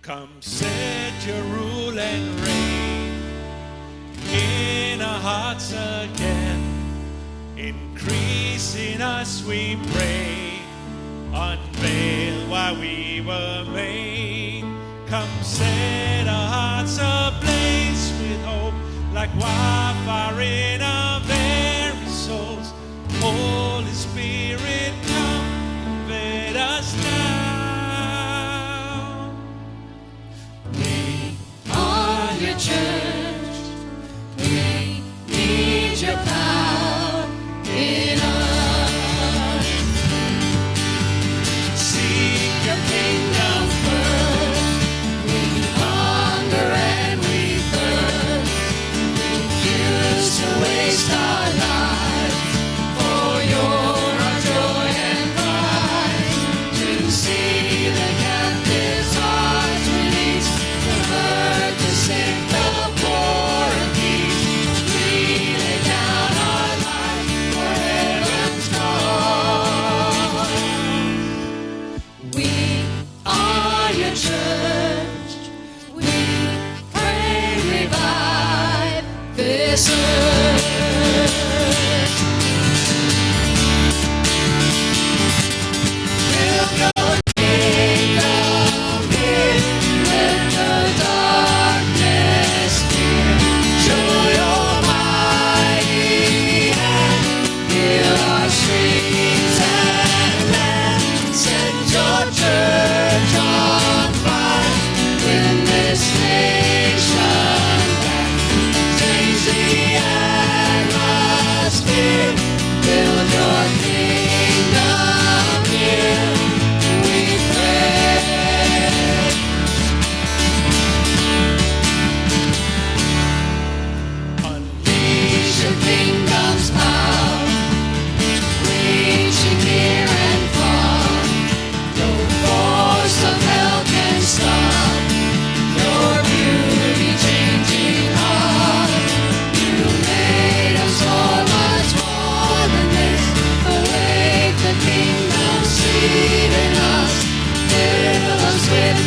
Come set your rule and reign in our hearts again. Increase in us, we pray. Unveil why we were made. Come set our hearts ablaze with hope, like wildfire in our very souls. Holy Spirit, come invade us now. We are your church. We need your power in us. Seek your kingdom first. We hunger and we thirst. Refuse to waste our lives. For you're our joy and pride. To see the captives' hearts released. The hurt, the sick, the poor and peace. We lay down our life for heaven's cause. We are your church. We pray, revive this earth. Build your kingdom here. Let the darkness fear. Show your mighty hand. Heal our streets and land. Set your church on fire. Win this nation back. Change the atmosphere. Build your kingdom here. We pray. Unleash your kingdom's power, reaching near and far. No force of hell can stop your beauty changing heart. You made us for much more than this. Awake the kingdom seed in us. Fill us with